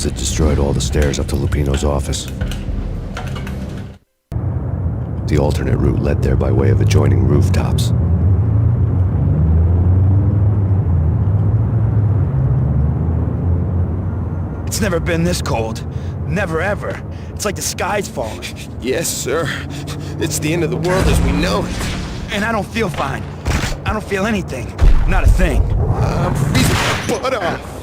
bombs that destroyed all the stairs up to Lupino's office. The alternate route led there by way of adjoining rooftops. It's never been this cold. Never ever. It's like the sky's falling. Yes, sir. It's the end of the world as we know it. And I don't feel fine. I don't feel anything. Not a thing. I'm freezing my butt off.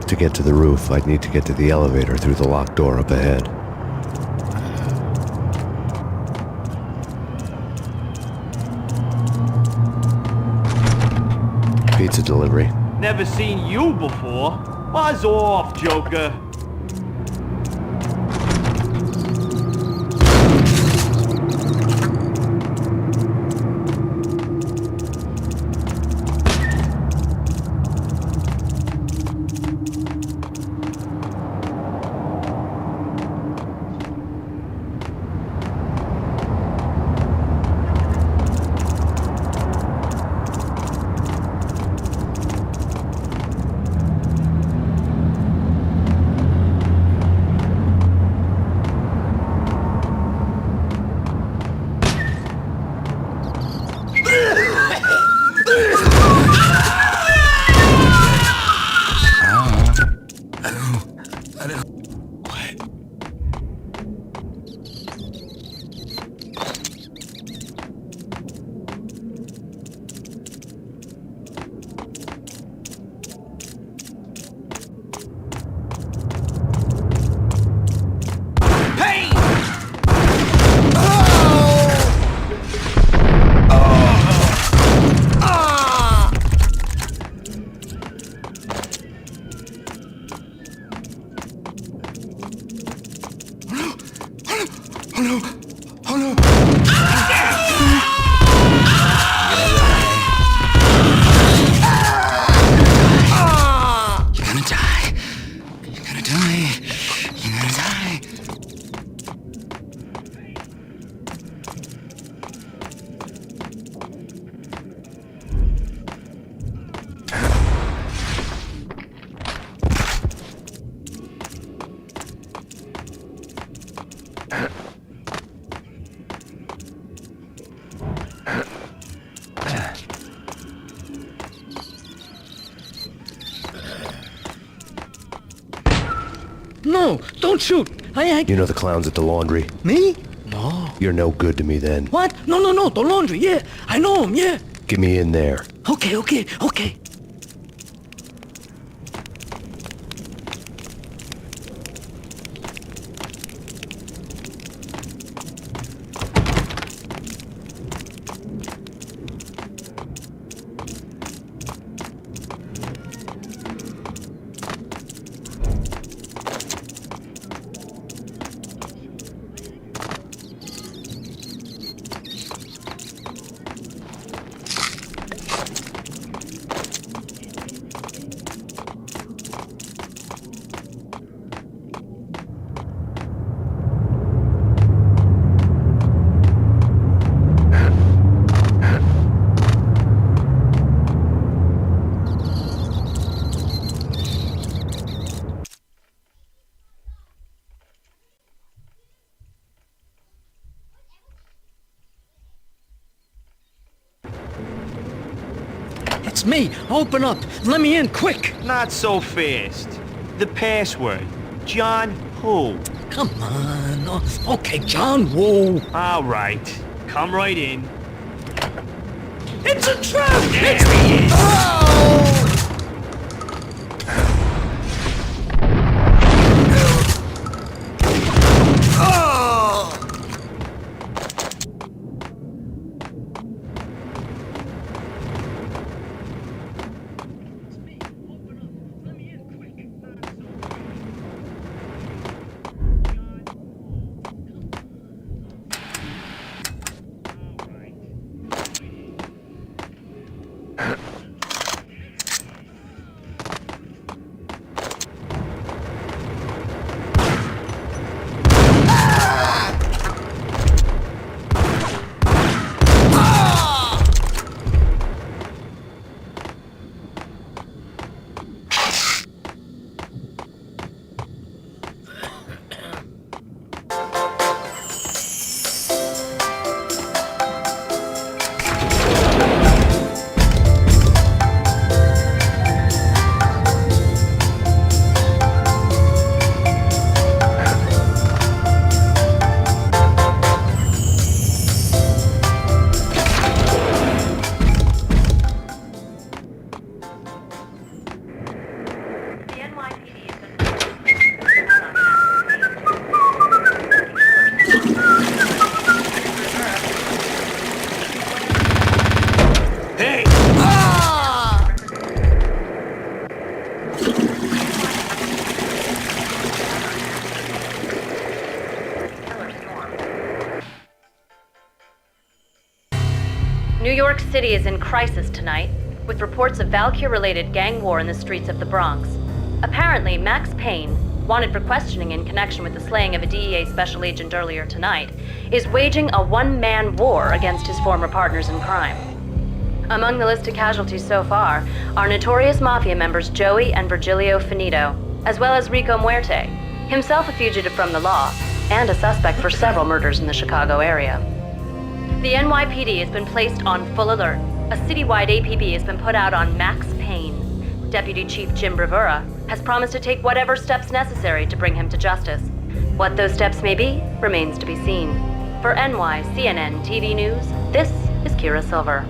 To get to the roof, I'd need to get to the elevator through the locked door up ahead. Pizza delivery. Never seen you before. Buzz off, Joker. No, don't shoot. You know the clowns at the laundry? Me? No. You're no good to me then. What? No, the laundry, yeah. I know him, yeah. Get me in there. Okay. It's me. Open up. Let me in, quick. Not so fast. The password. John who? Come on. Oh, okay, John Woo. All right. Come right in. It's a trap! There It's... he is. Oh! New York City is in crisis tonight, with reports of Valkyr-related gang war in the streets of the Bronx. Apparently, Max Payne, wanted for questioning in connection with the slaying of a DEA special agent earlier tonight, is waging a one-man war against his former partners in crime. Among the list of casualties so far are notorious mafia members Joey and Virgilio Finito, as well as Rico Muerte, himself a fugitive from the law, and a suspect for several murders in the Chicago area. The NYPD has been placed on full alert. A citywide APB has been put out on Max Payne. Deputy Chief Jim Bravura has promised to take whatever steps necessary to bring him to justice. What those steps may be remains to be seen. For NYCNN TV News, this is Kira Silver.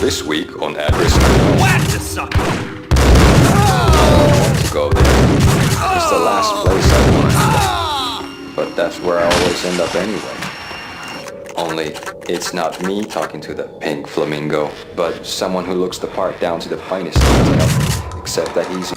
This week on Address Whack the sucker! I want to go there. It's the last place I want to go. But that's where I always end up anyway. Only, it's not me talking to the pink flamingo, but someone who looks the part down to the finest detail. Except that he's...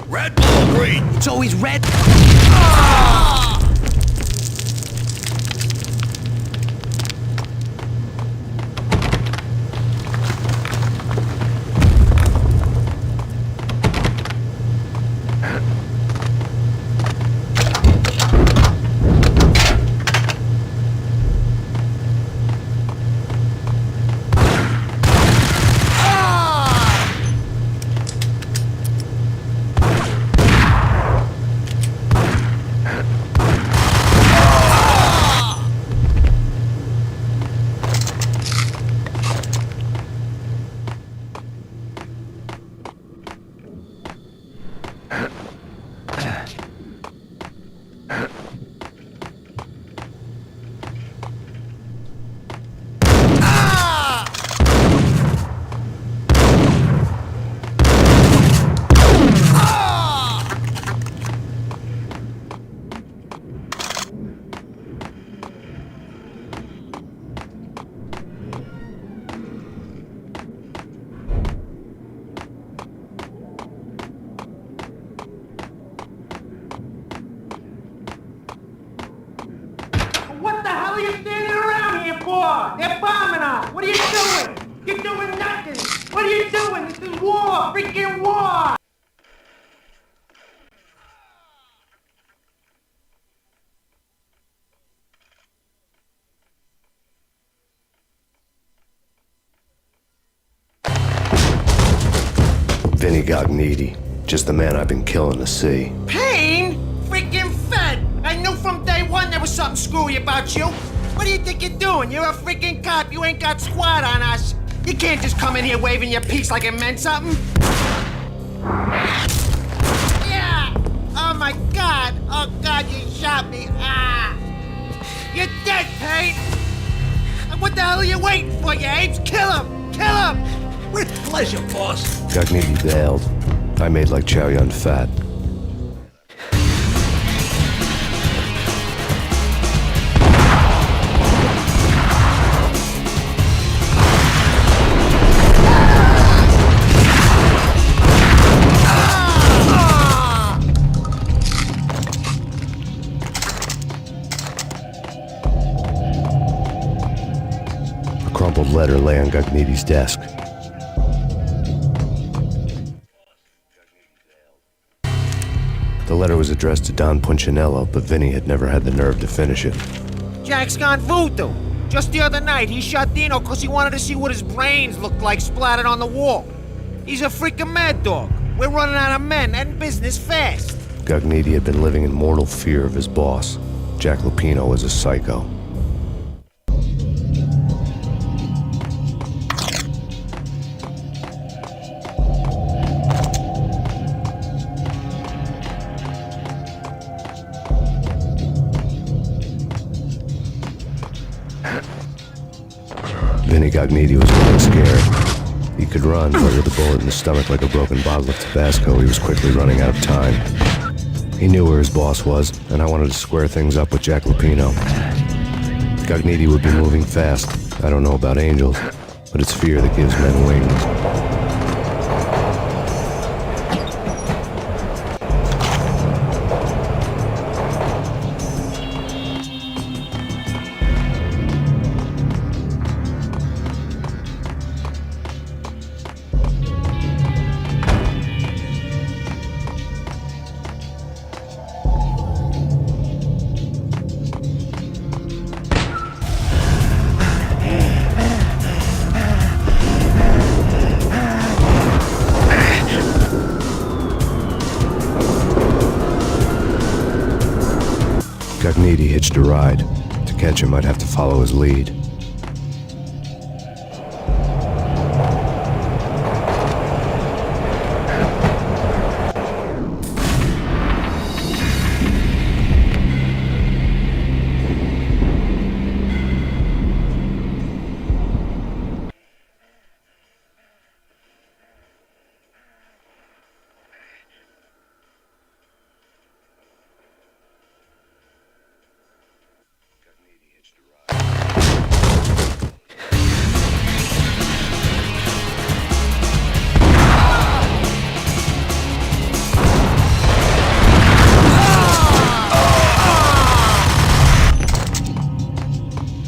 Red, blue, green. It's always red. What the hell are you standing around here for? They're bombing us. What are you doing? You're doing nothing. What are you doing? This is war. Freaking war. Vinny got needy. Just the man I've been killing to see. Payne? Freaking fed. I knew from day one there was something screwy about you. What do you think you're doing? You're a freaking cop. You ain't got squad on us. You can't just come in here waving your piece like it meant something. Yeah! Oh my God! Oh God, you shot me! What the hell are you waiting for, you apes? Kill him! Kill him! With pleasure, boss. Gagniti bailed. I made like Chow Yun Fat. A crumpled letter lay on Gagniti's desk. The letter was addressed to Don Punchinello, but Vinny had never had the nerve to finish it. Jack's gone voodoo. Just the other night, he shot Dino because he wanted to see what his brains looked like splattered on the wall. He's a freaking mad dog. We're running out of men and business fast. Gagniti had been living in mortal fear of his boss. Jack Lupino was a psycho. Vinny Gagniti was getting scared. He could run, but with a bullet in the stomach like a broken bottle of Tabasco, he was quickly running out of time. He knew where his boss was, and I wanted to square things up with Jack Lupino. Gagniti would be moving fast. I don't know about angels, but it's fear that gives men wings. Gagniti hitched a ride. To catch him, I'd have to follow his lead.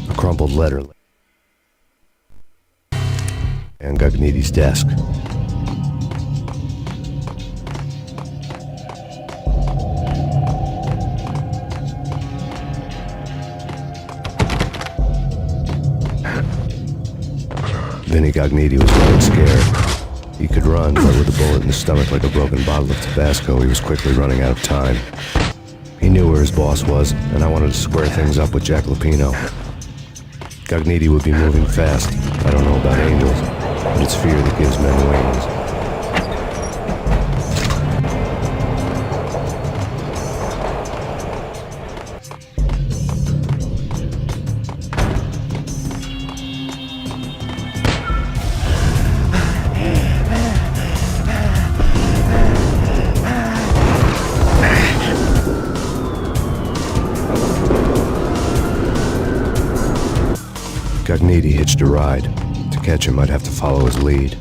A crumpled letter on Gagniti's desk. Vinny Gagniti was getting scared. He could run, but with a bullet in the stomach like a broken bottle of Tabasco, he was quickly running out of time. He knew where his boss was, and I wanted to square things up with Jack Lupino. Gagniti would be moving fast. I don't know about angels, but it's fear that gives men wings. Gagniti hitched a ride. To catch him, I'd have to follow his lead.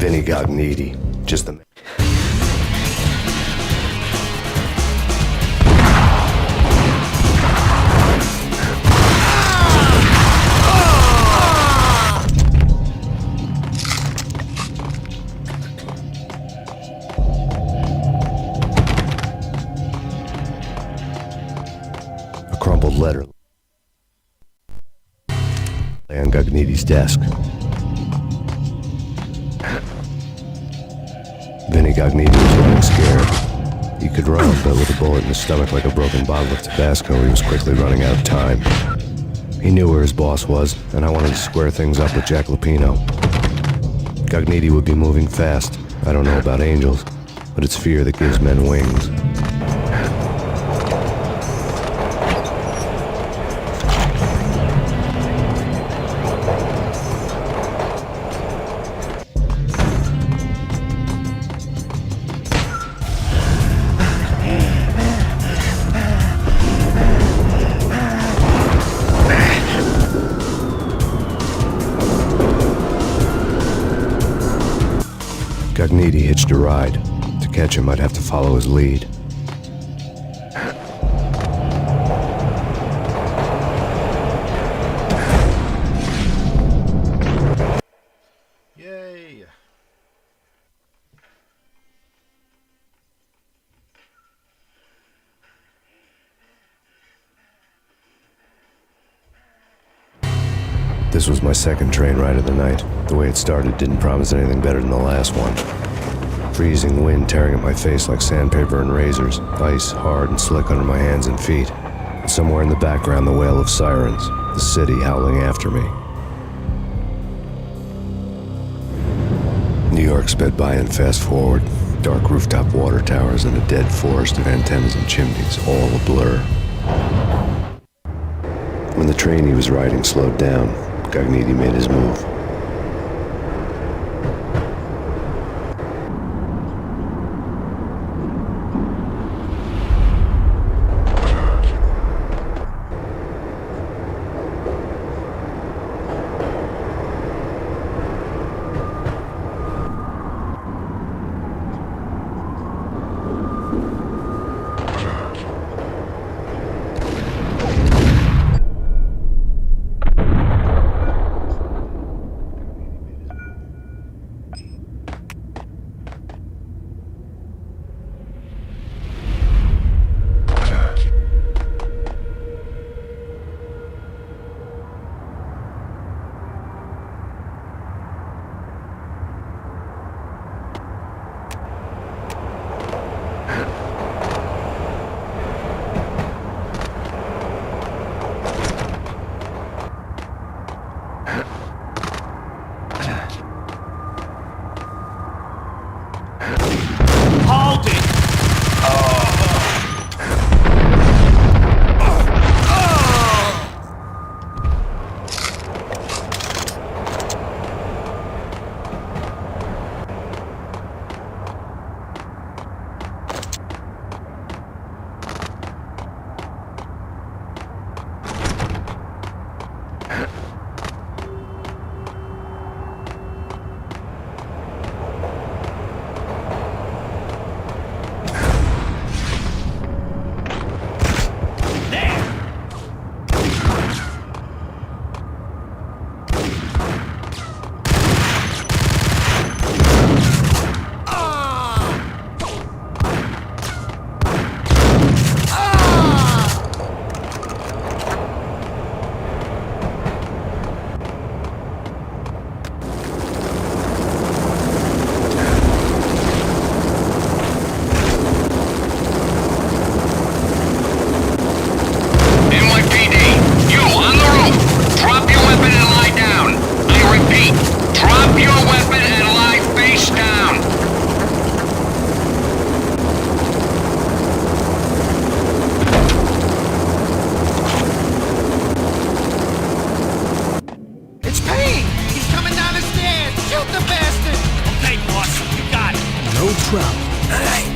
Vinny Gagniti, just the on Gagniti's desk. Vinny Gagniti was running scared. He could run, but with a bullet in his stomach like a broken bottle of Tabasco, he was quickly running out of time. He knew where his boss was, and I wanted to square things up with Jack Lupino. Gagniti would be moving fast. I don't know about angels, but it's fear that gives men wings. Gagniti hitched a ride. To catch him, I'd have to follow his lead. Yay! This was my second train ride of the night. The way it started didn't promise anything better than the last one. Freezing wind tearing at my face like sandpaper and razors, ice hard and slick under my hands and feet. And somewhere in the background, the wail of sirens, the city howling after me. New York sped by in fast forward, dark rooftop water towers and a dead forest of antennas and chimneys, all a blur. When the train he was riding slowed down, Gagniti made his move. Hold it! It's Payne! He's coming down the stairs! Shoot the bastard! Okay, boss, you got it. No trouble. Hey.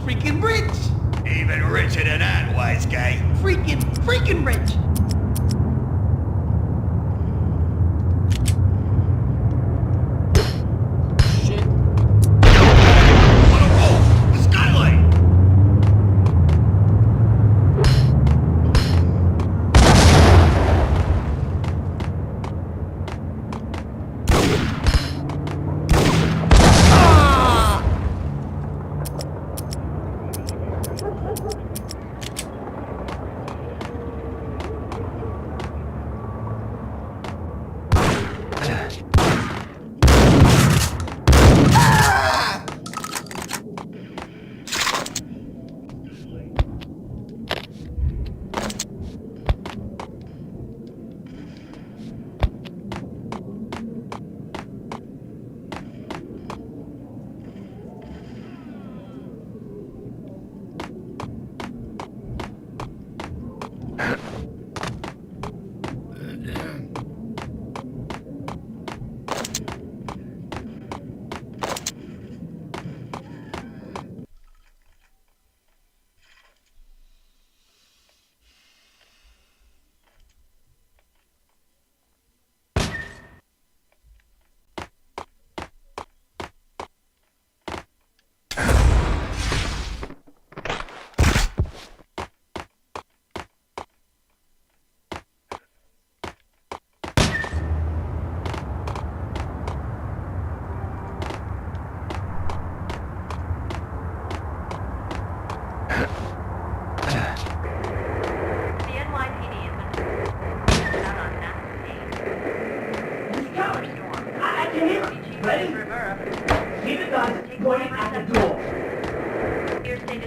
freaking rich. Even richer than that, wise guy. Freaking rich.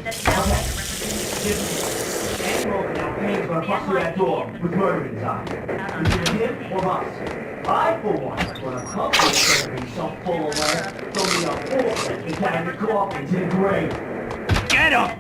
The skylight! Get him!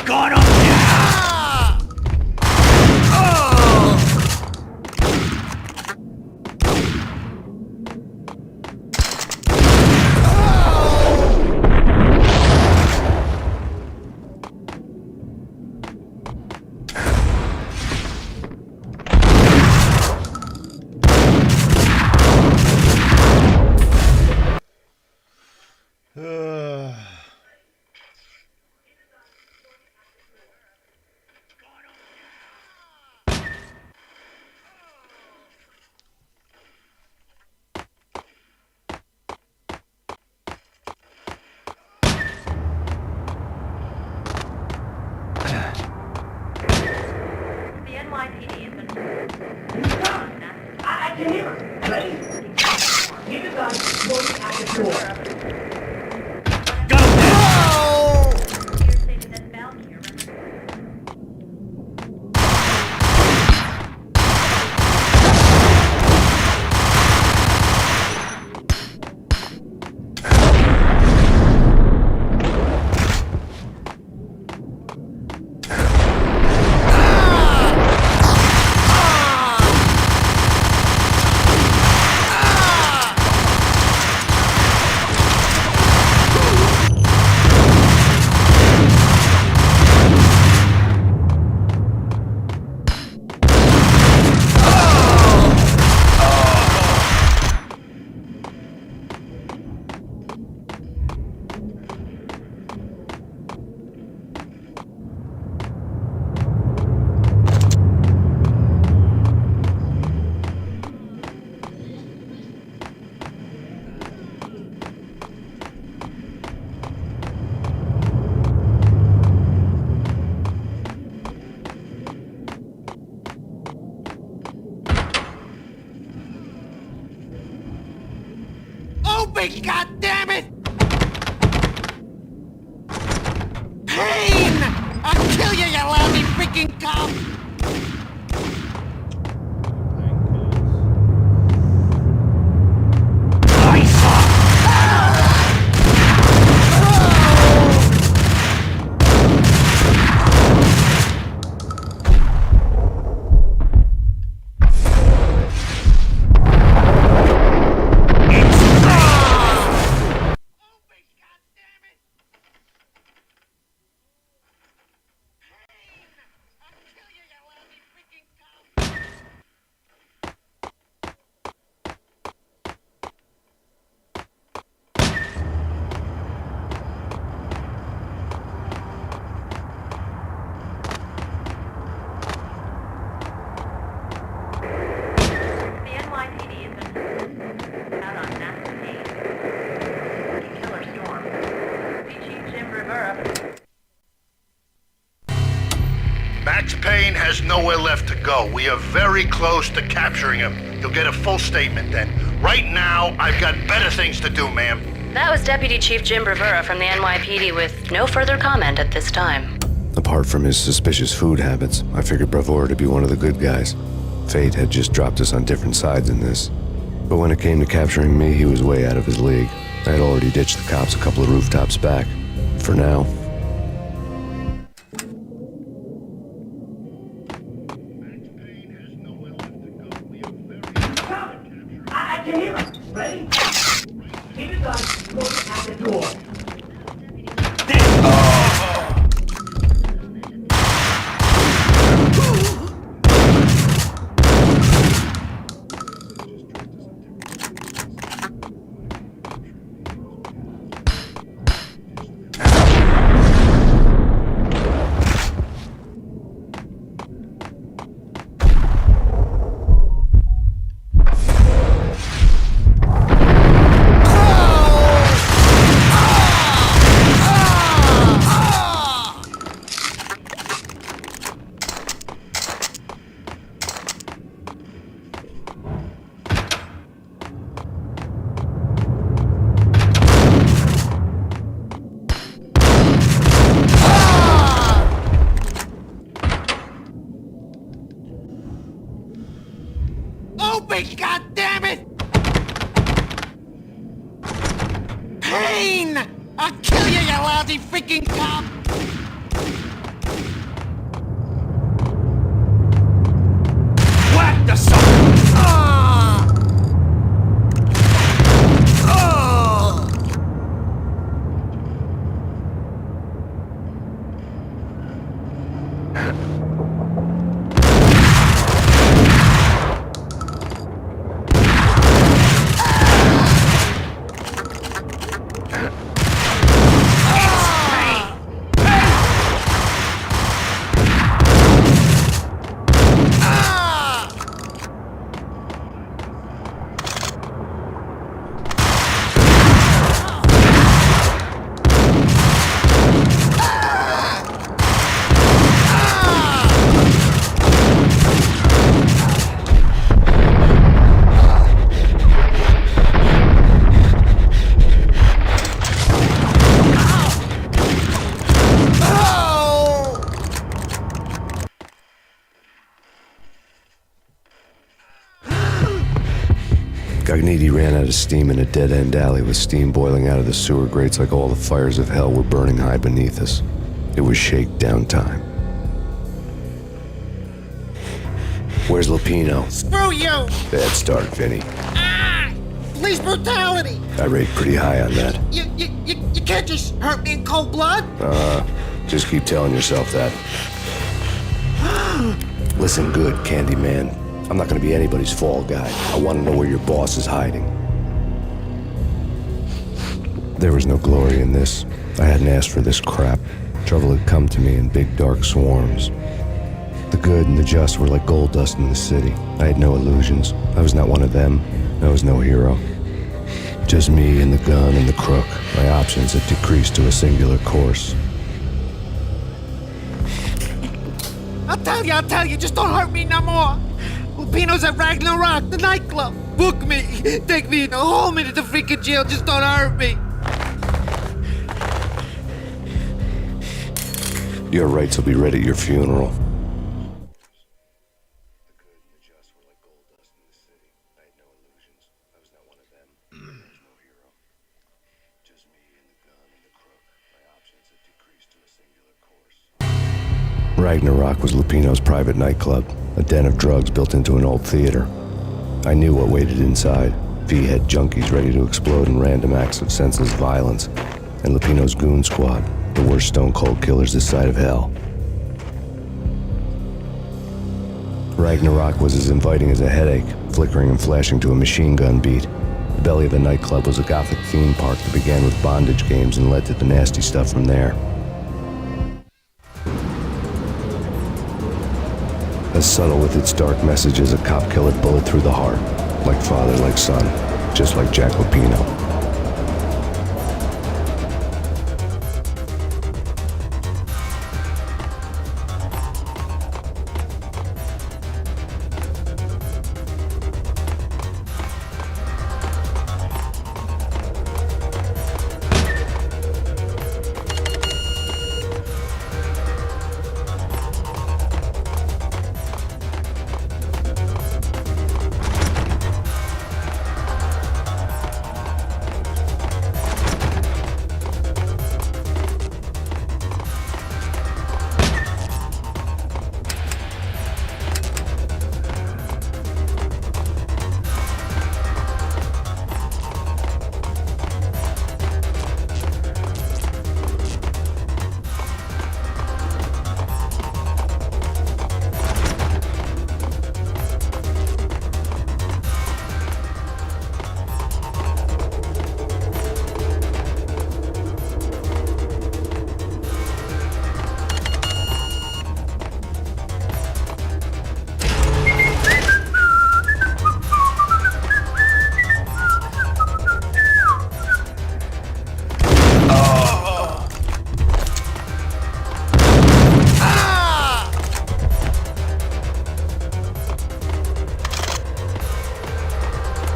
Got him! Open, goddammit! Payne! I'll kill you, you lousy freaking cop! The NYPD has been out on Max Payne. Killer Storm. Chief Jim Rivera. Max Payne has nowhere left to go. We are very close to capturing him. You'll get a full statement then. Right now, I've got better things to do, ma'am. That was Deputy Chief Jim Rivera from the NYPD with no further comment at this time. Apart from his suspicious food habits, I figured Bravura to be one of the good guys. Fate had just dropped us on different sides in this. But when it came to capturing me, he was way out of his league. I had already ditched the cops a couple of rooftops back. For now. I can hear him. Ready? Keep it done. Look at the door. Open, goddammit! Payne! I'll kill you, you lousy freaking cop! Whack the sucker! Gognitti ran out of steam in a dead-end alley with steam boiling out of the sewer grates like all the fires of hell were burning high beneath us. It was shakedown time. Where's Lupino? Screw you! Bad start, Vinny. Police brutality! I rate pretty high on that. You can't just hurt me in cold blood! Just keep telling yourself that. Listen good, Candyman. I'm not gonna be anybody's fall guy. I want to know where your boss is hiding. There was no glory in this. I hadn't asked for this crap. Trouble had come to me in big dark swarms. The good and the just were like gold dust in the city. I had no illusions. I was not one of them. I was no hero. Just me and the gun and the crook. My options had decreased to a singular course. I'll tell you, just don't hurt me no more. Lupino's at Ragnarok, the nightclub. Book me. Take me in the whole minute to freaking jail. Just don't hurt me. Your rights will be read at your funeral. Ragnarok was Lupino's private nightclub, a den of drugs built into an old theater. I knew what waited inside. V-head junkies ready to explode in random acts of senseless violence, and Lupino's goon squad, the worst stone-cold killers this side of hell. Ragnarok was as inviting as a headache, flickering and flashing to a machine gun beat. The belly of the nightclub was a gothic theme park that began with bondage games and led to the nasty stuff from there. As subtle with its dark message as a cop-killer bullet through the heart, like father, like son, just like Jack Lupino.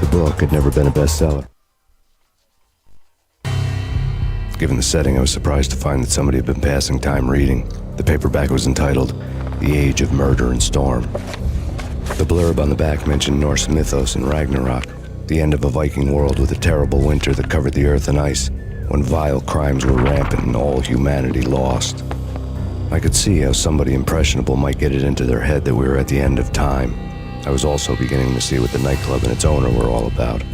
The book had never been a bestseller. Given the setting, I was surprised to find that somebody had been passing time reading. The paperback was entitled The Age of Murder and Storm. The blurb on the back mentioned Norse mythos and Ragnarok, the end of a Viking world with a terrible winter that covered the earth in ice, when vile crimes were rampant and all humanity lost. I could see how somebody impressionable might get it into their head that we were at the end of time. I was also beginning to see what the nightclub and its owner were all about.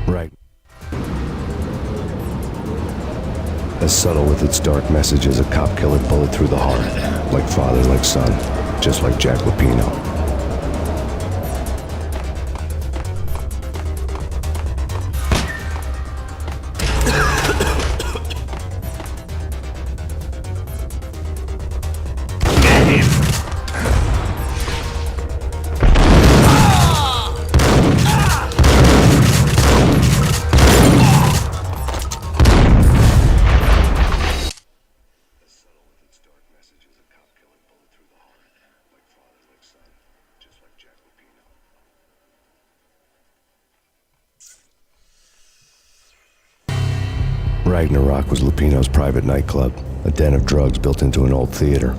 Right. As subtle with its dark message as a cop-killer bullet through the heart, like father, like son, just like Jack Lupino. Ragnarok was Lupino's private nightclub, a den of drugs built into an old theater.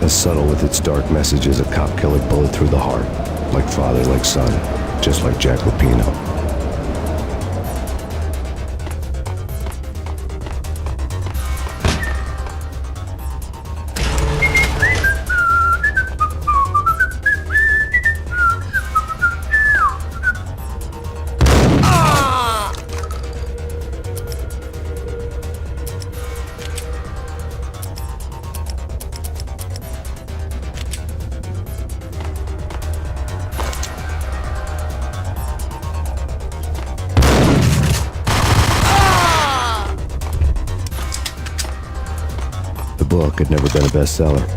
As subtle with its dark message as a cop-killer bullet through the heart, like father, like son, just like Jack Lupino. book had never been a bestseller.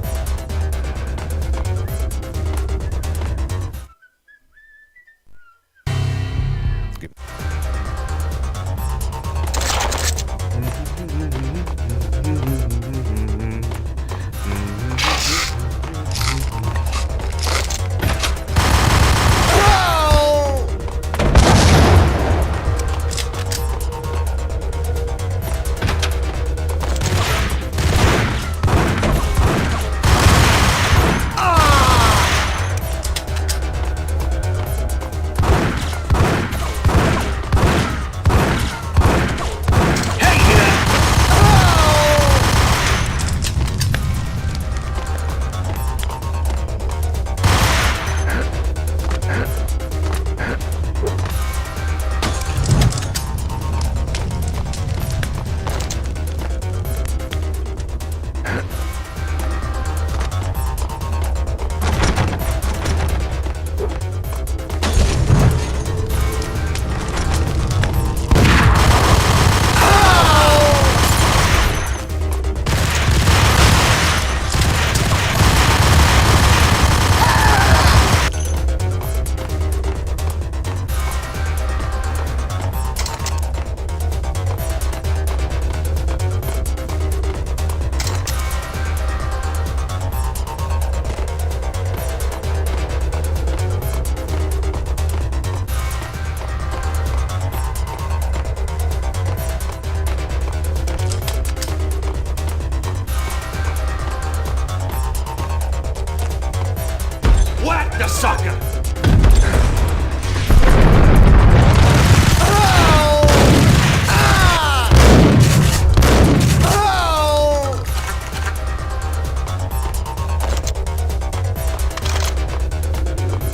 The sucker!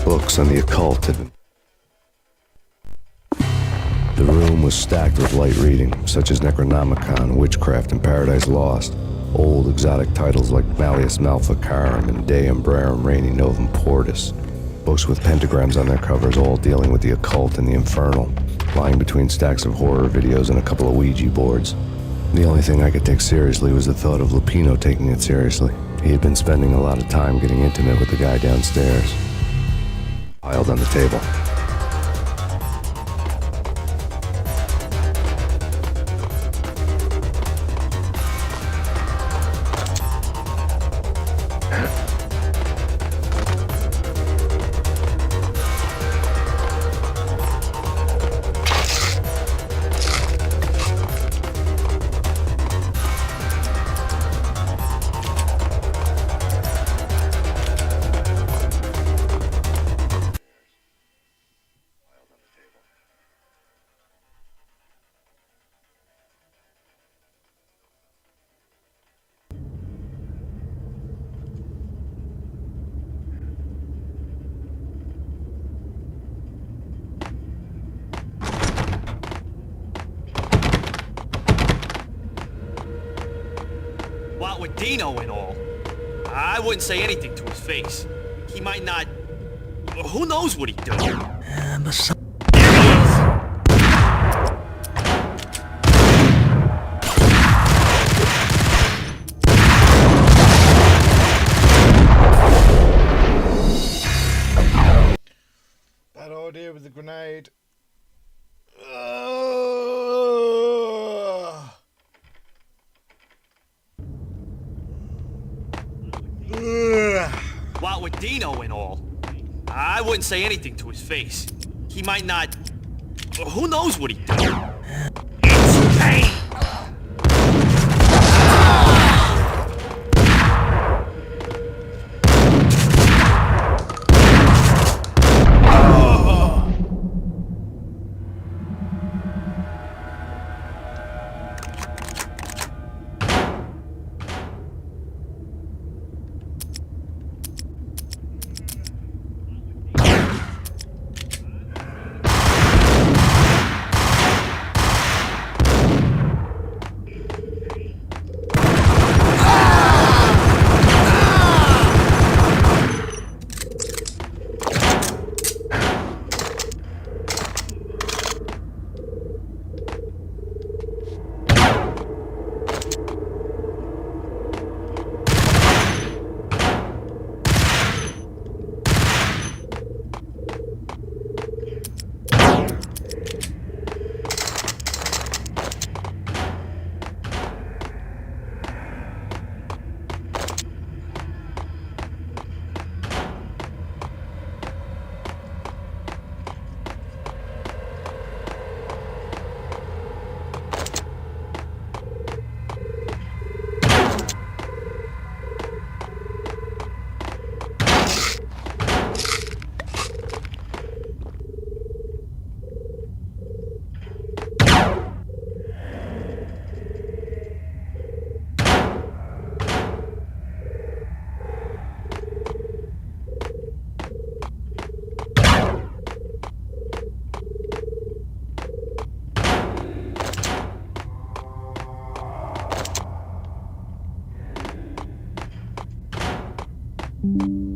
Books on the occult had been... The room was stacked with light reading, such as Necronomicon, Witchcraft, and Paradise Lost. Old exotic titles like Malleus Maleficarum and Deum Brerum Reini Novum Portus. Books with pentagrams on their covers, all dealing with the occult and the infernal, lying between stacks of horror videos and a couple of Ouija boards. The only thing I could take seriously was the thought of Lupino taking it seriously. He had been spending a lot of time getting intimate with the guy downstairs. Piled on the table. What with Dino and all, I wouldn't say anything to his face. He might not... Who knows what he'd do? Bad idea with the grenade. What with Dino and all, I wouldn't say anything to his face. He might not... Who knows what he'd do? It's Payne! There!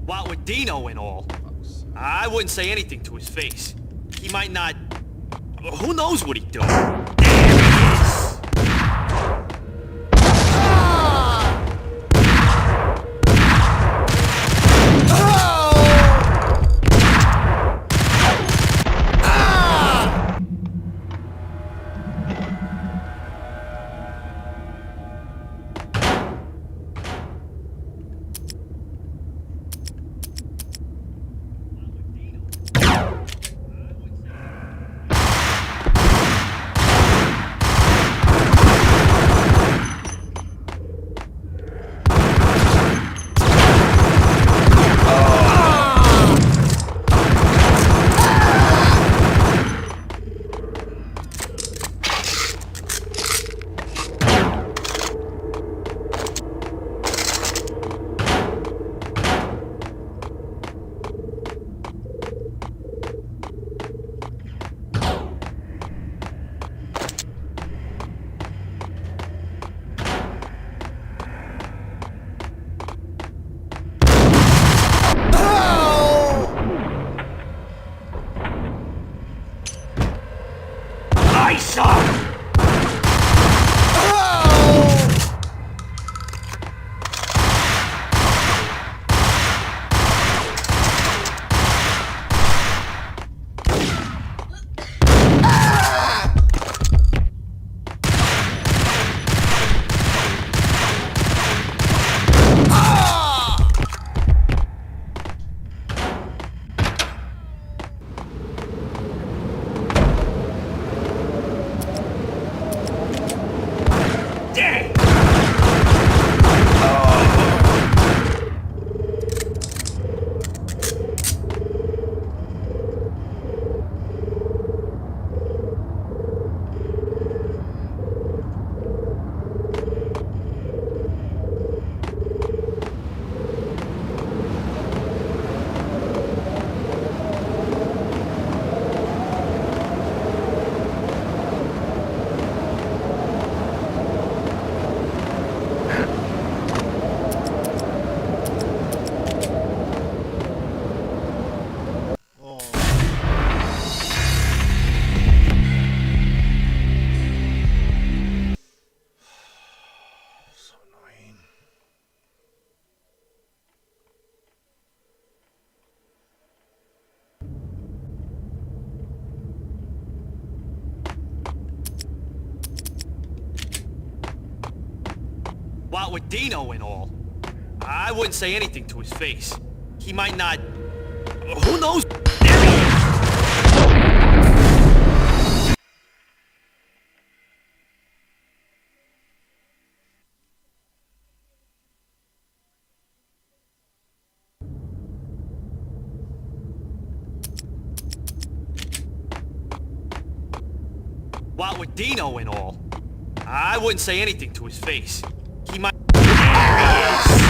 What with Dino and all, I wouldn't say anything to his face. He might not... Who knows what he'd do? There he is! What with Dino and all, I wouldn't say anything to his face. He might not... Who knows? There he is! What with Dino and all, I wouldn't say anything to his face. He might... There he is!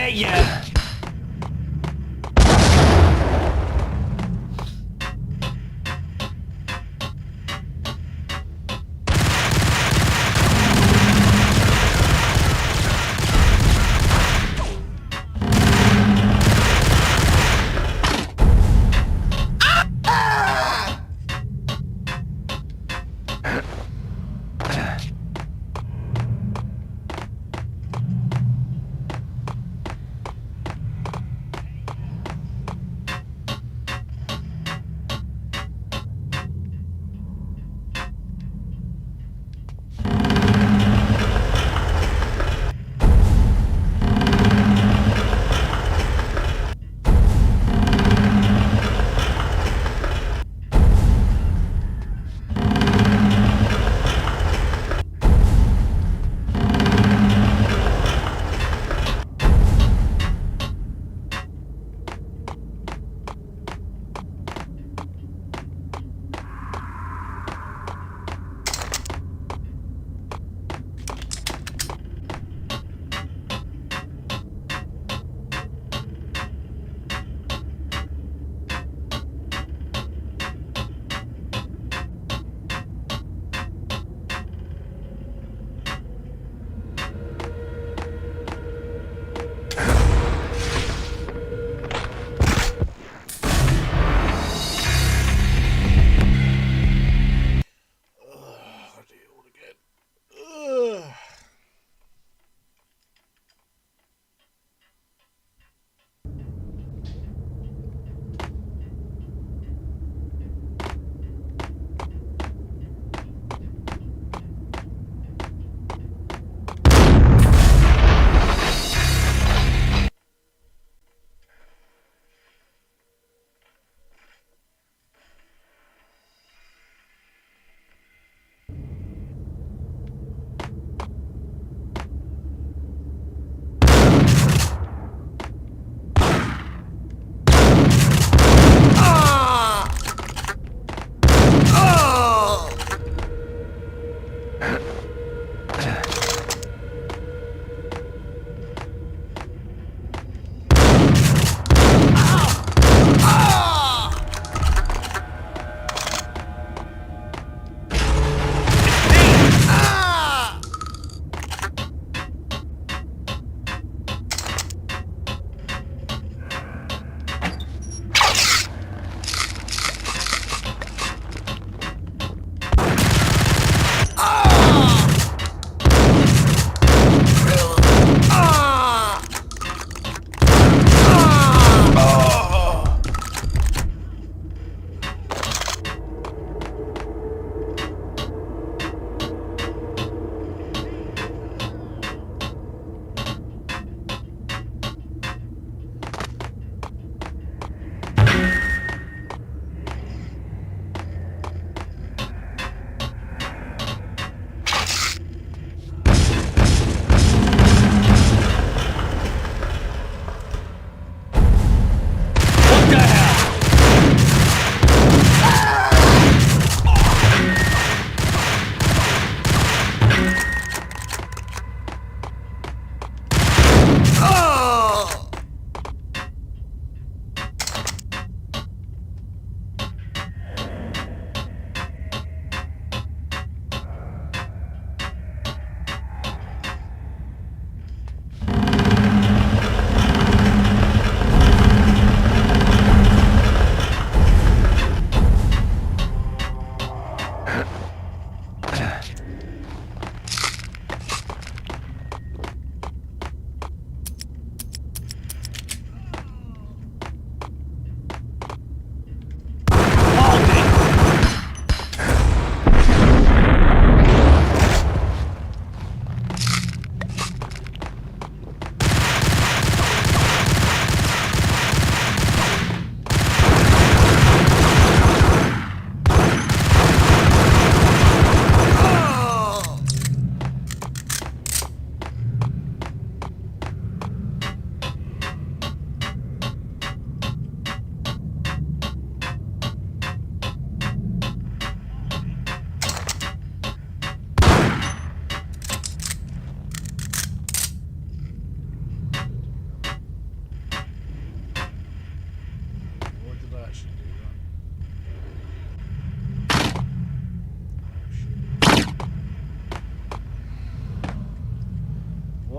get ya!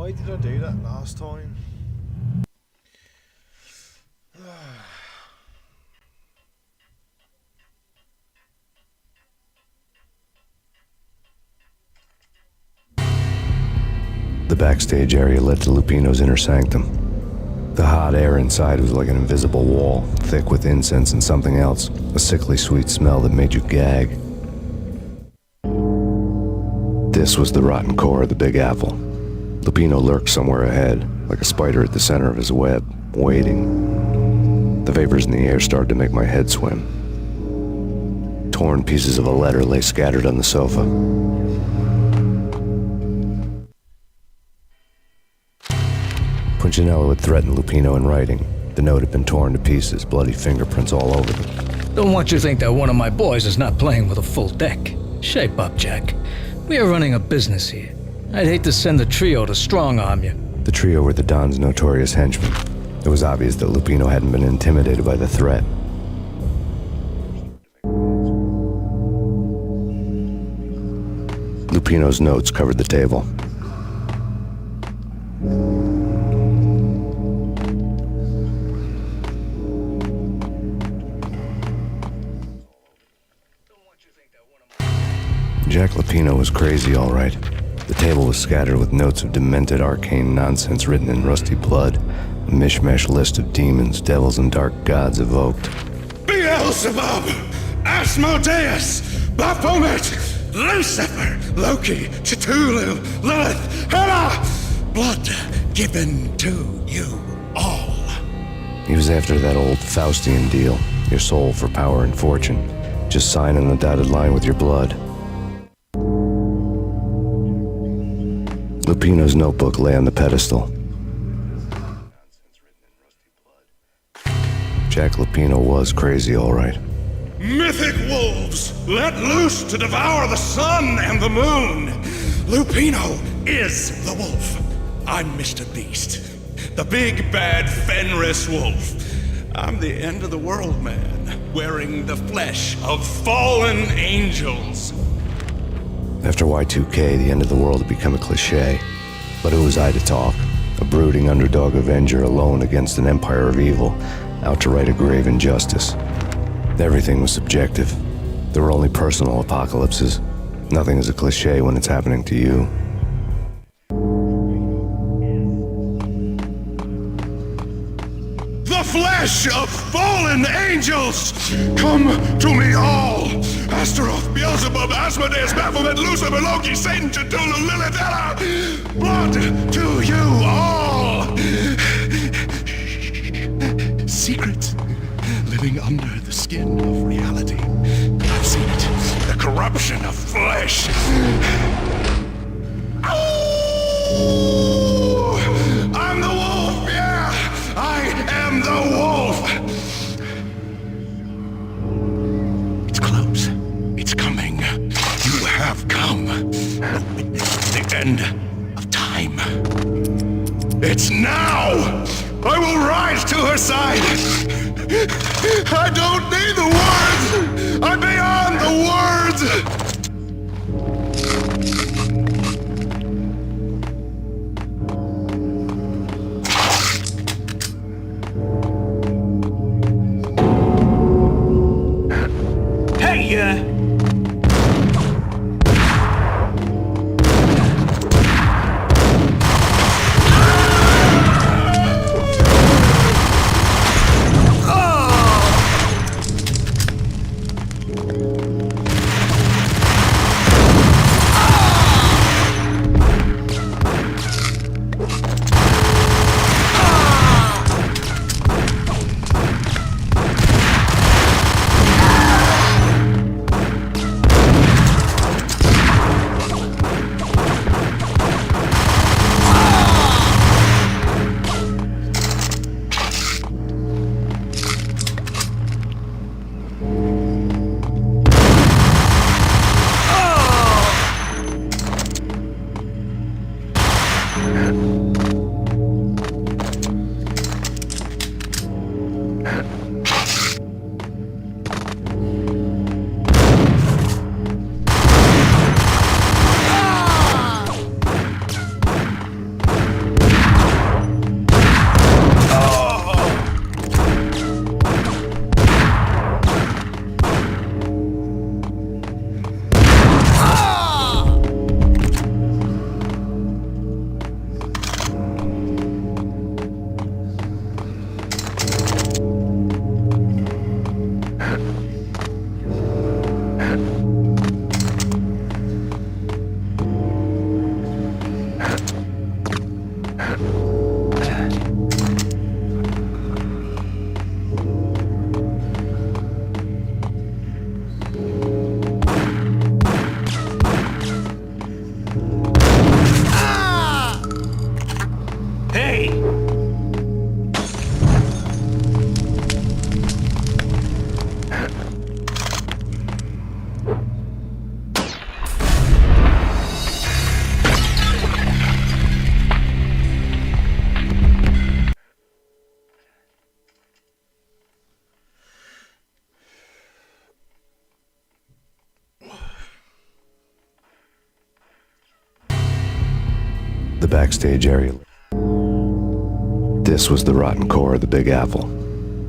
Why did I do that last time? The backstage area led to Lupino's inner sanctum. The hot air inside was like an invisible wall, thick with incense and something else, a sickly sweet smell that made you gag. This was the rotten core of the Big Apple. Lupino lurked somewhere ahead, like a spider at the center of his web, waiting. The vapors in the air started to make my head swim. Torn pieces of a letter lay scattered on the sofa. Punchinello had threatened Lupino in writing. The note had been torn to pieces, bloody fingerprints all over them. Don't want you to think that one of my boys is not playing with a full deck. Shape up, Jack. We are running a business here. I'd hate to send the trio to strong-arm you. The trio were the Don's notorious henchmen. It was obvious that Lupino hadn't been intimidated by the threat. Lupino's notes covered the table. Jack Lupino was crazy, all right. The table was scattered with notes of demented arcane nonsense written in rusty blood, a mishmash list of demons, devils, and dark gods evoked. Beelzebub, Asmodeus, Baphomet, Lucifer, Loki, Cthulhu, Lilith, Hela! Blood given to you all. He was after that old Faustian deal, your soul for power and fortune. Just sign on the dotted line with your blood. Lupino's notebook lay on the pedestal. Jack Lupino was crazy, all right. Mythic wolves, let loose to devour the sun and the moon. Lupino is the wolf. I'm Mr. Beast, the big bad Fenris wolf. I'm the end of the world man, wearing the flesh of fallen angels. After Y2K, the end of the world had become a cliché. But who was I to talk? A brooding underdog avenger alone against an empire of evil, out to right a grave injustice. Everything was subjective. There were only personal apocalypses. Nothing is a cliché when it's happening to you. The flesh of fallen angels! Come to me all! Astaroth, Beelzebub, Asmodeus, Baphomet, Lucifer, Loki, Satan, Cthulhu, Lilith, Hela! Blood to you all! Secrets living under the skin of reality. I've seen it. The corruption of flesh. Oh! I'm the wolf, yeah! I am the wolf! It's close. It's coming. You have come. Witness the end of time. It's now! I will rise to her side! I don't need the words! I'm beyond the words! The backstage area. This was the rotten core of the Big Apple.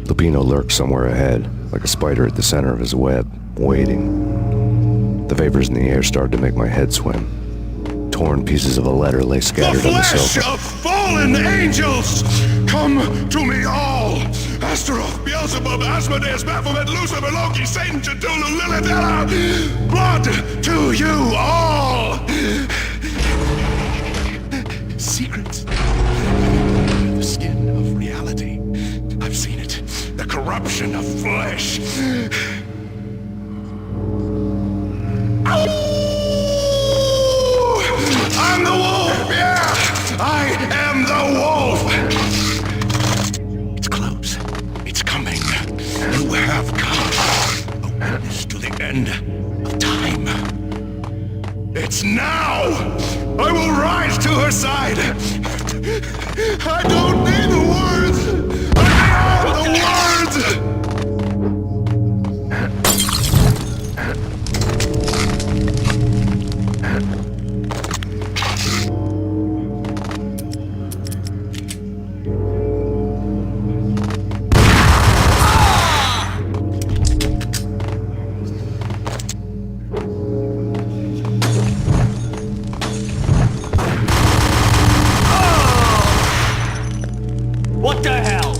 Lupino lurked somewhere ahead, like a spider at the center of his web, waiting. The vapors in the air started to make my head swim. Torn pieces of a letter lay scattered on the flesh sofa. of fallen angels! Come to me all! Astaroth, Beelzebub, Asmodeus, Baphomet, Lucifer, Loki, Satan, Cthulhu, Lilith, Ella! Blood to you all! Secret. The skin of reality. I've seen it. The corruption of flesh. I'm the wolf, yeah! I am the wolf! It's close. It's coming. You have come. A witness to the end of time. It's now! I will rise to her side! I don't need the words! I am the words! What the hell?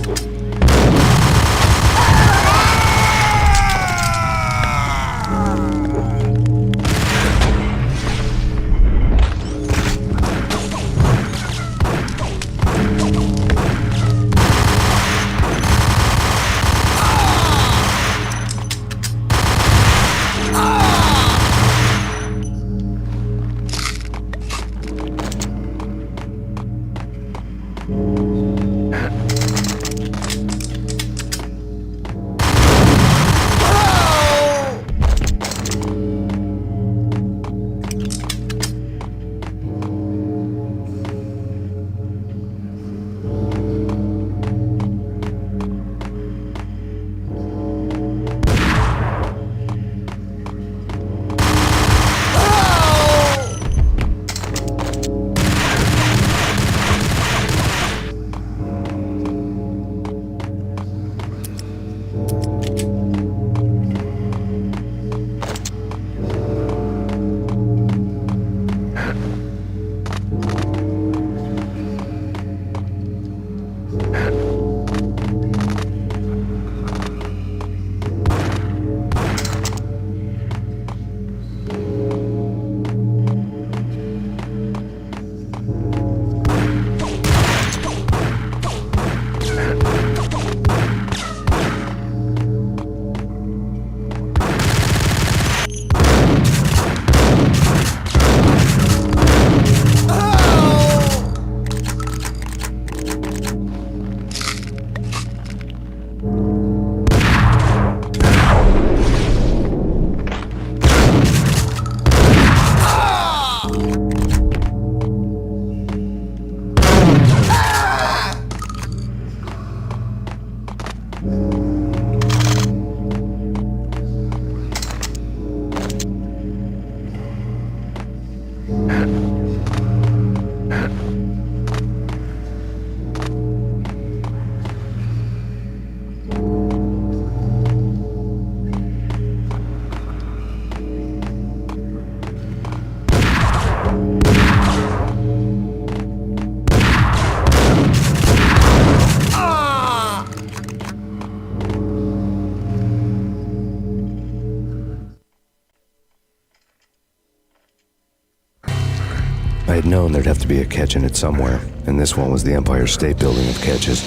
I had known there'd have to be a catch in it somewhere, and this one was the Empire State Building of catches.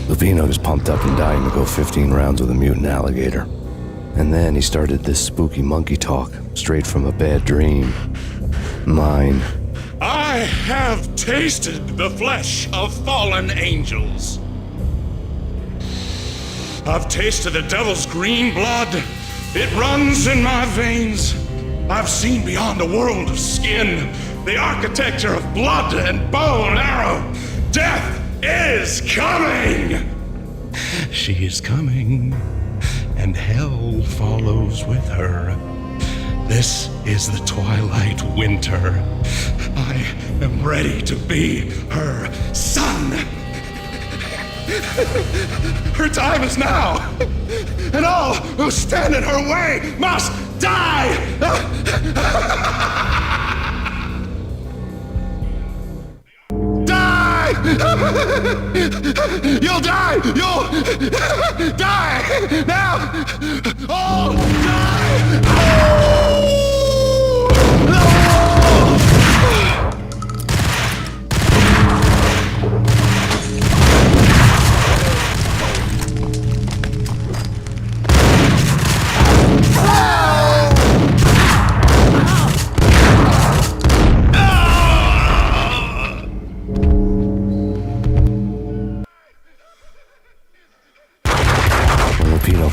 Lupino was pumped up and dying to go 15 rounds with a mutant alligator. And then he started this spooky monkey talk, straight from a bad dream. Mine. I have tasted the flesh of fallen angels. I've tasted the devil's green blood. It runs in my veins. I've seen beyond the world of skin, the architecture of blood and bow and arrow. Death is coming! She is coming, and hell follows with her. This is the twilight winter. I am ready to be her son. Her time is now, and all who stand in her way must die! Die! You'll die! You'll die! Now! All die!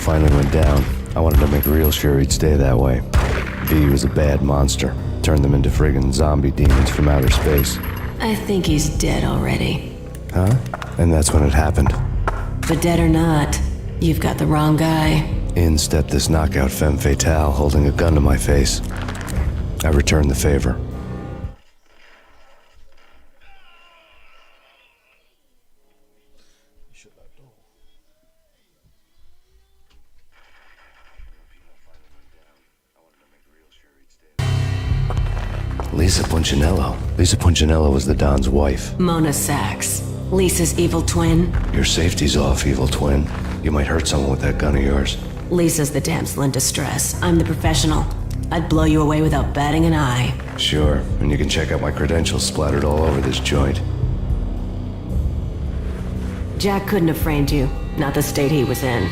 Finally went down. I wanted to make real sure he'd stay that way. V was a bad monster. Turned them into friggin' zombie demons from outer space. I think he's dead already. Huh? And that's when it happened. But dead or not, you've got the wrong guy. In stepped this knockout femme fatale holding a gun to my face. I returned the favor. Lisa Punchinello. Lisa Punchinello was the Don's wife. Mona Sachs. Lisa's evil twin. Your safety's off, evil twin. You might hurt someone with that gun of yours. Lisa's the damsel in distress. I'm the professional. I'd blow you away without batting an eye. Sure, and you can check out my credentials splattered all over this joint. Jack couldn't have framed you. Not the state he was in.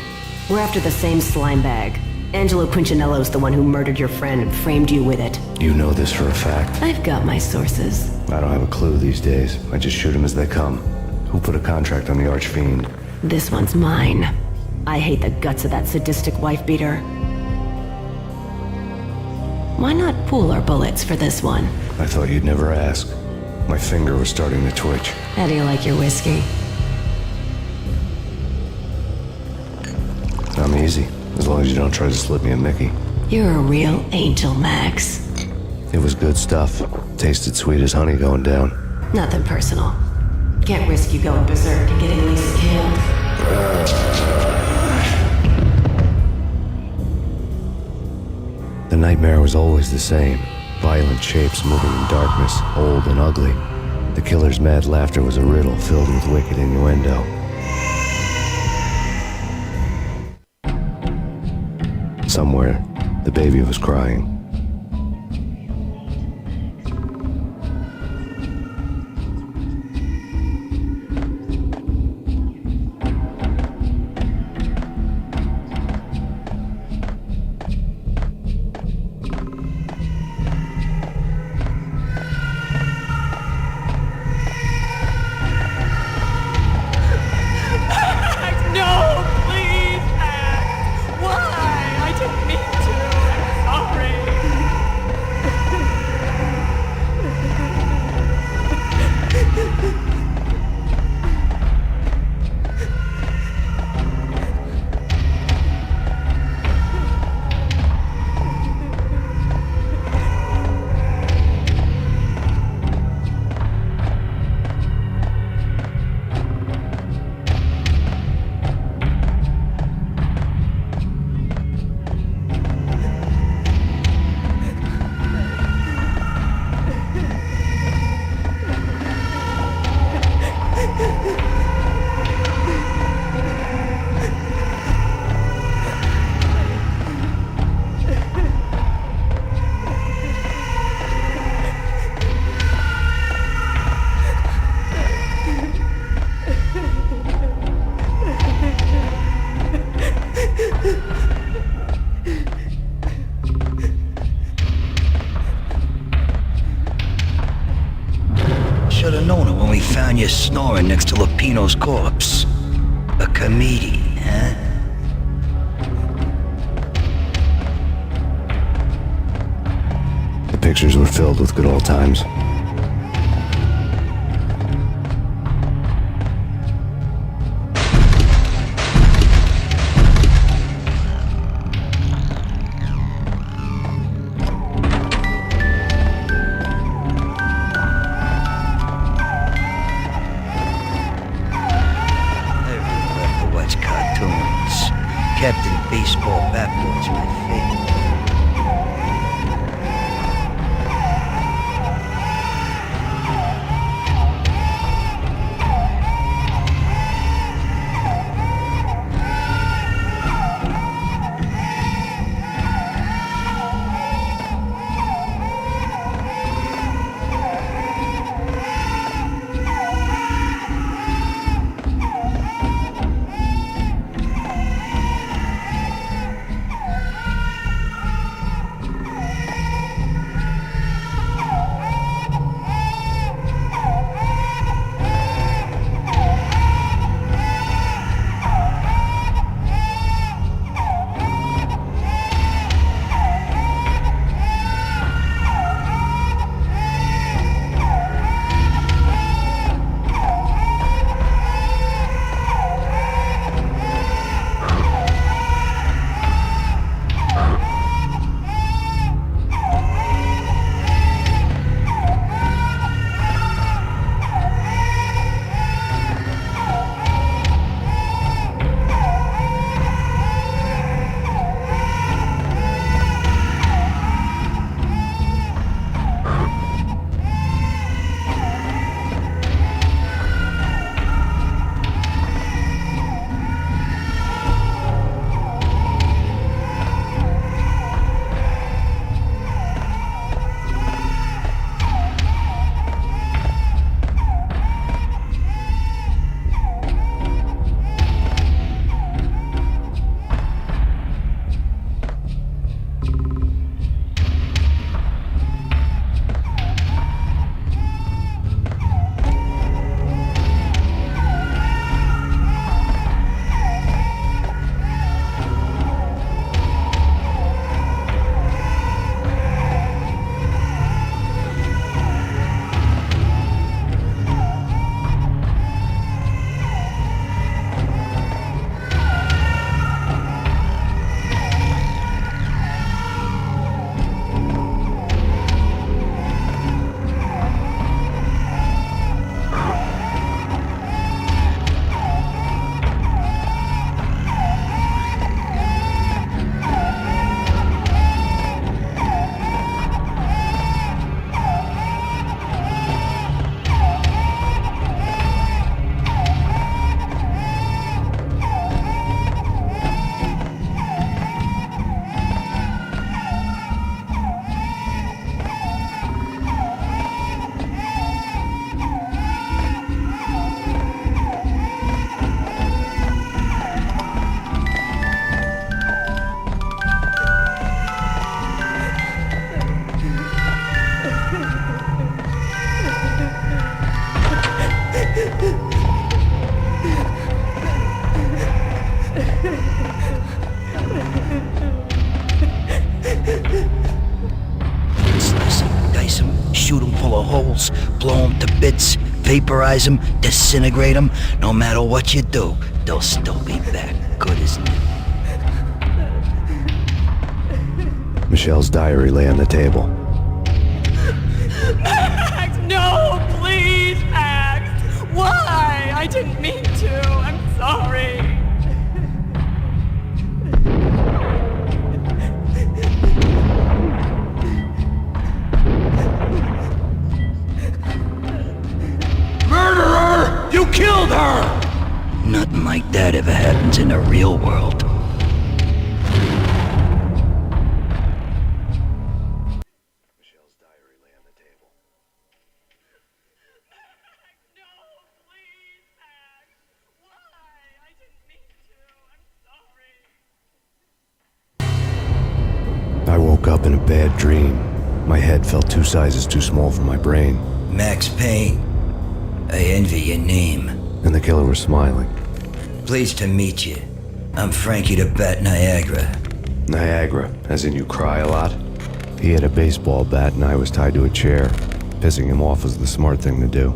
We're after the same slime bag. Angelo Punchinello's the one who murdered your friend and framed you with it. You know this for a fact. I've got my sources. I don't have a clue these days. I just shoot them as they come. Who put a contract on the Archfiend? This one's mine. I hate the guts of that sadistic wife-beater. Why not pool our bullets for this one? I thought you'd never ask. My finger was starting to twitch. How do you like your whiskey? I'm easy, as long as you don't try to slip me a Mickey. You're a real angel, Max. It was good stuff. Tasted sweet as honey going down. Nothing personal. Can't risk you going berserk and getting Lisa killed. The nightmare was always the same. Violent shapes moving in darkness, old and ugly. The killer's mad laughter was a riddle filled with wicked innuendo. Somewhere, the baby was crying. Should've known it when we found you snoring next to Lupino's corpse. A comedian, huh? The pictures were filled with good old times. Slice him, dice him, shoot him full of holes, blow him to bits, vaporize him, disintegrate him. No matter what you do, they'll still be back, good as new. Michelle's diary lay on the table. Max, no, please, Max. Why? I didn't mean to. I'm sorry. Murderer! You killed her! Nothing like that ever happens in the real world. I woke up in a bad dream. My head felt 2 sizes too small for my brain. Max Payne. I envy your name. And the killer was smiling. Pleased to meet you. I'm Frankie the Bat Niagara. Niagara, as in you cry a lot? He had a baseball bat and I was tied to a chair. Pissing him off was the smart thing to do.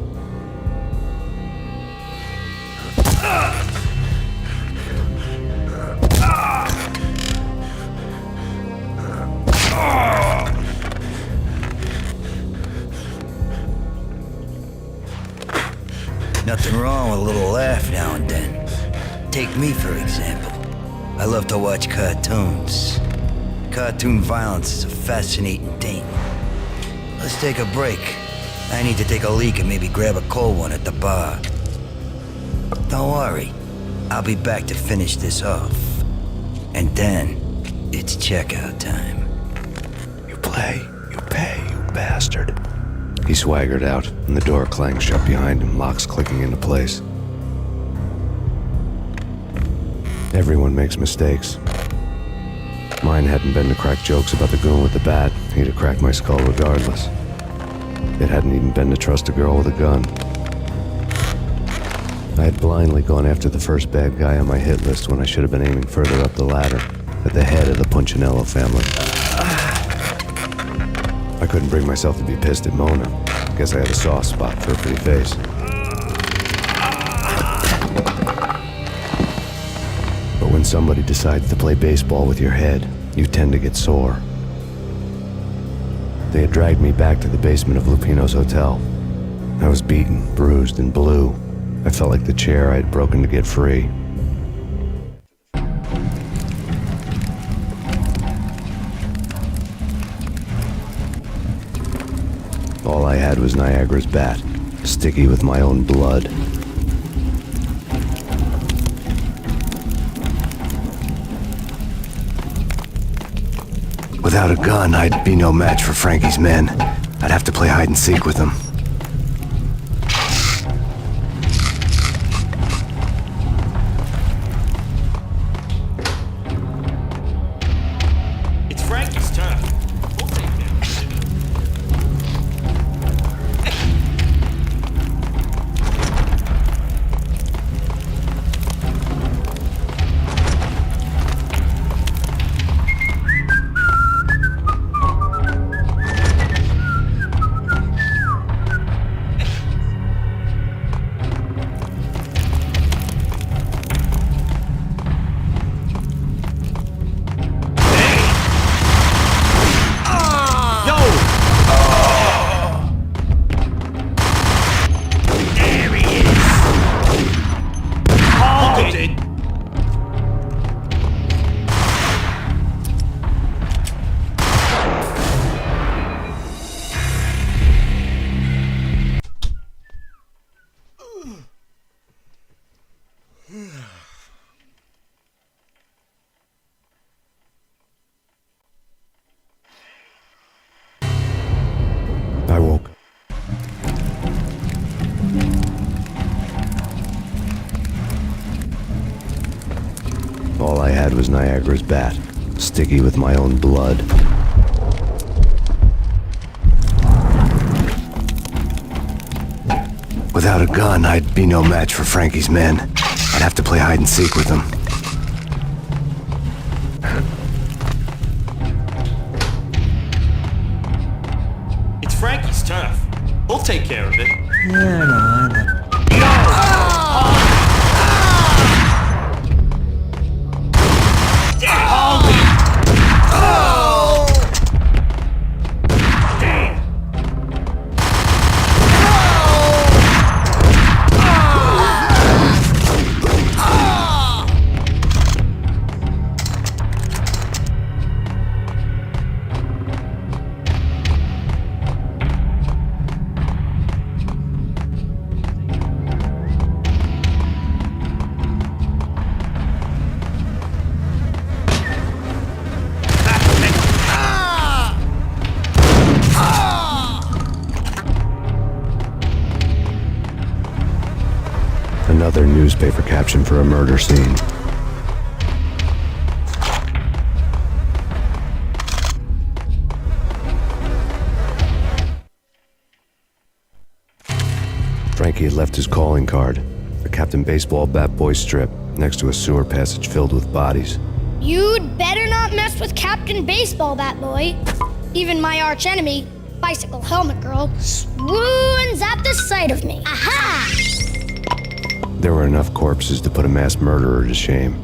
Nothing wrong with a little laugh now and then. Take me, for example. I love to watch cartoons. Cartoon violence is a fascinating thing. Let's take a break. I need to take a leak and maybe grab a cold one at the bar. Don't worry. I'll be back to finish this off. And then, it's checkout time. You play, you pay, you bastard. He swaggered out, and the door clanged shut behind him, locks clicking into place. Everyone makes mistakes. Mine hadn't been to crack jokes about the goon with the bat. He'd have cracked my skull regardless. It hadn't even been to trust a girl with a gun. I had blindly gone after the first bad guy on my hit list when I should have been aiming further up the ladder, at the head of the Punchinello family. I couldn't bring myself to be pissed at Mona. Guess I had a soft spot for a pretty face. But when somebody decides to play baseball with your head, you tend to get sore. They had dragged me back to the basement of Lupino's hotel. I was beaten, bruised, and blue. I felt like the chair I had broken to get free. All I had was Niagara's bat, sticky with my own blood. Without a gun, I'd be no match for Frankie's men. I'd have to play hide and seek with them. It's Frankie's turn. We'll take it. I woke. All I had was Niagara's bat, sticky with my own blood. Without a gun, I'd be no match for Frankie's men. I'd have to play hide and seek with them. I'll take care of it. Yeah, I know. Another newspaper caption for a murder scene. Frankie had left his calling card, a Captain Baseball bat boy strip, next to a sewer passage filled with bodies. You'd better not mess with Captain Baseball Bat Boy. Even my archenemy, Bicycle Helmet Girl, swoons at the sight of me. Aha! There were enough corpses to put a mass murderer to shame.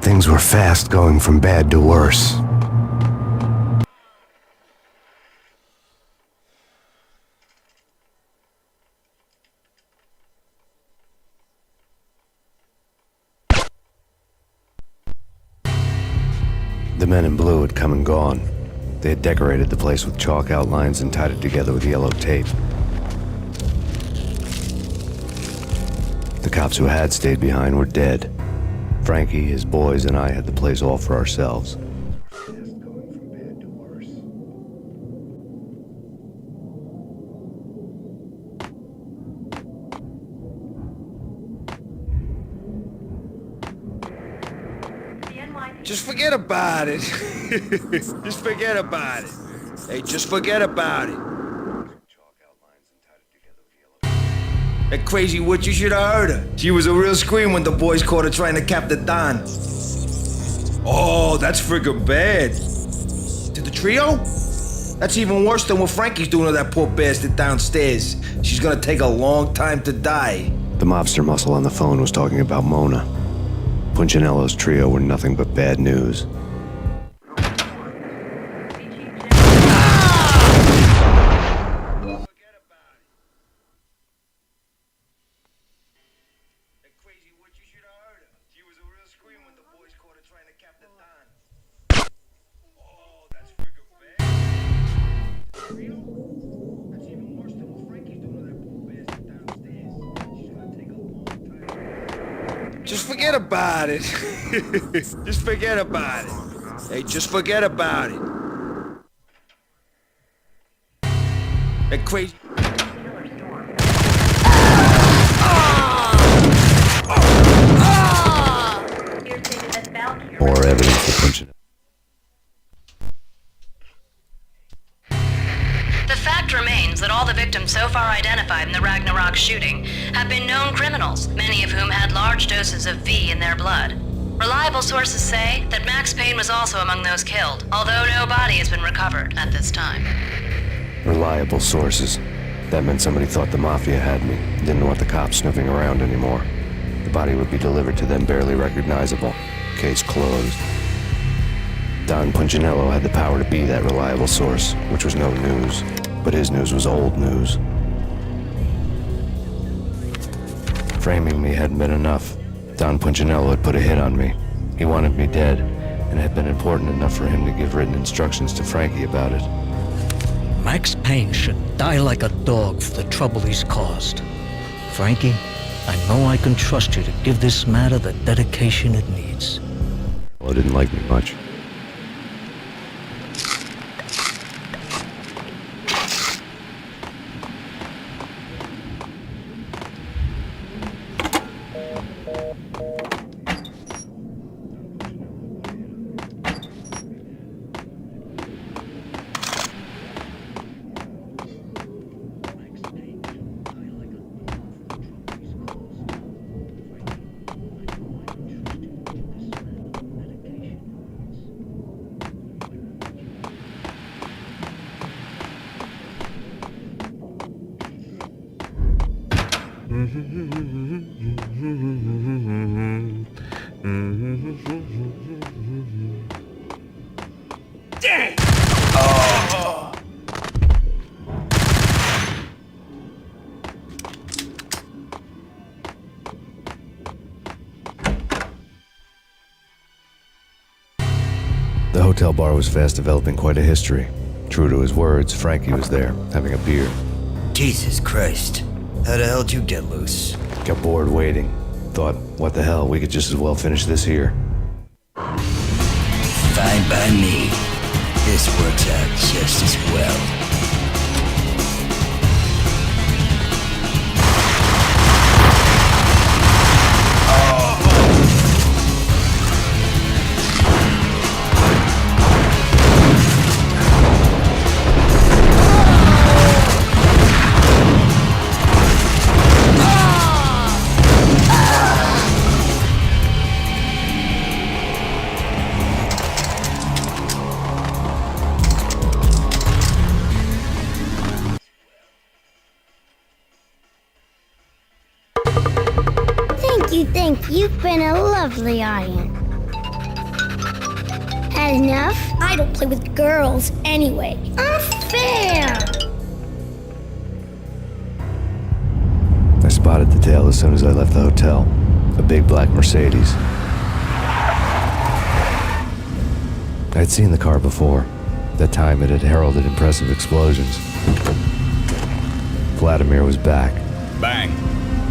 Things were fast going from bad to worse. The men in blue had come and gone. They had decorated the place with chalk outlines and tied it together with yellow tape. The cops who had stayed behind were dead. Frankie, his boys, and I had the place all for ourselves. Just forget about it. Just forget about it. Hey, just forget about it. That crazy witch, you should have heard her. She was a real scream when the boys caught her trying to cap the Don. Oh, that's friggin' bad. To the trio? That's even worse than what Frankie's doing to that poor bastard downstairs. She's gonna take a long time to die. The mobster muscle on the phone was talking about Mona. Punchinello's trio were nothing but bad news. Just forget about it. Just forget about it. Hey, just forget about it. That crazy... More evidence for Punchinello. The fact remains that all the victims so far identified in the Ragnarok shooting have been known criminals, many of whom had large doses of V in their blood. Reliable sources say that Max Payne was also among those killed, although no body has been recovered at this time. Reliable sources. That meant somebody thought the Mafia had me, didn't want the cops snooping around anymore. The body would be delivered to them barely recognizable. Case closed. Don Punchinello had the power to be that reliable source, which was no news. But his news was old news. Framing me hadn't been enough. Don Punchinello had put a hit on me. He wanted me dead, and it had been important enough for him to give written instructions to Frankie about it. Max Payne should die like a dog for the trouble he's caused. Frankie, I know I can trust you to give this matter the dedication it needs. Well, it didn't like me much. Dang! Oh! The hotel bar was fast developing quite a history. True to his words, Frankie was there, having a beer. Jesus Christ. How the hell did you get loose? Got bored waiting. Thought, what the hell, we could just as well finish this here. Fine by me. This works out just as well. Thank you. You've been a lovely audience. Had enough? I don't play with girls anyway. Unfair! I spotted the tail as soon as I left the hotel. A big black Mercedes. I'd seen the car before. That time it had heralded impressive explosions. Vladimir was back. Bang!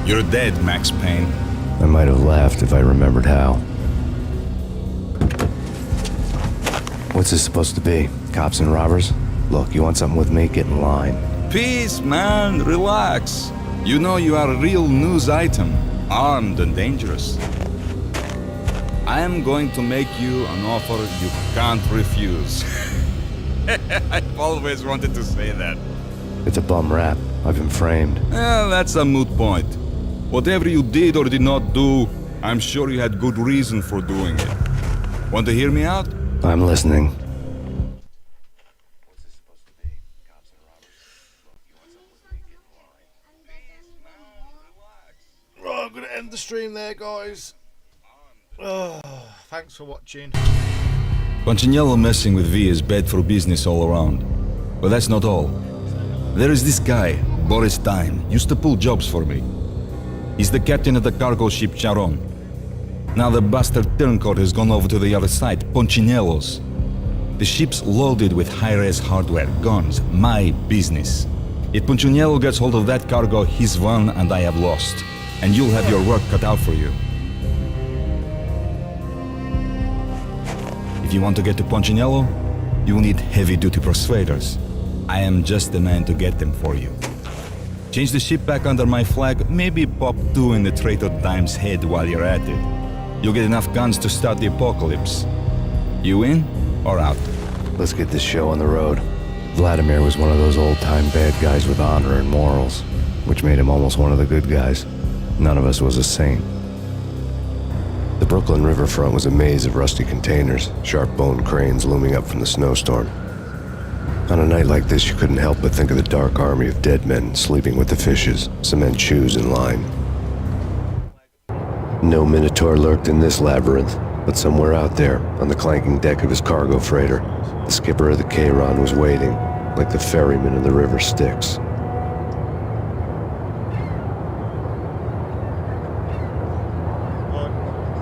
You're dead, Max Payne. I might have laughed if I remembered how. What's this supposed to be? Cops and robbers? Look, you want something with me? Get in line. Peace, man. Relax. You know you are a real news item. Armed and dangerous. I am going to make you an offer you can't refuse. I've always wanted to say that. It's a bum rap. I've been framed. Well, that's a moot point. Whatever you did or did not do, I'm sure you had good reason for doing it. Want to hear me out? I'm listening. Right, I'm gonna end the stream there, guys. Oh, thanks for watching. Punchinello messing with V is bad for business all around. But that's not all. There is this guy, Boris Time, used to pull jobs for me. He's the captain of the cargo ship Charon. Now the bastard turncoat has gone over to the other side, Punchinello's. The ship's loaded with high-res hardware, guns, my business. If Punchinello gets hold of that cargo, he's won and I have lost. And you'll have your work cut out for you. If you want to get to Punchinello, you will need heavy-duty persuaders. I am just the man to get them for you. Change the ship back under my flag, maybe pop 2 in the traitor Dime's head while you're at it. You'll get enough guns to start the apocalypse. You in or out? Let's get this show on the road. Vladimir was one of those old-time bad guys with honor and morals, which made him almost one of the good guys. None of us was a saint. The Brooklyn riverfront was a maze of rusty containers, sharp-boned cranes looming up from the snowstorm. On a night like this, you couldn't help but think of the dark army of dead men sleeping with the fishes, cement shoes in line. No Minotaur lurked in this labyrinth, but somewhere out there, on the clanking deck of his cargo freighter, the skipper of the Chiron was waiting, like the ferryman in the river Styx.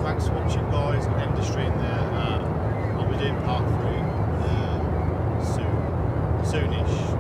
Thanks for watching, guys. I'll end the stream there. I'll be doing part 3 soonish.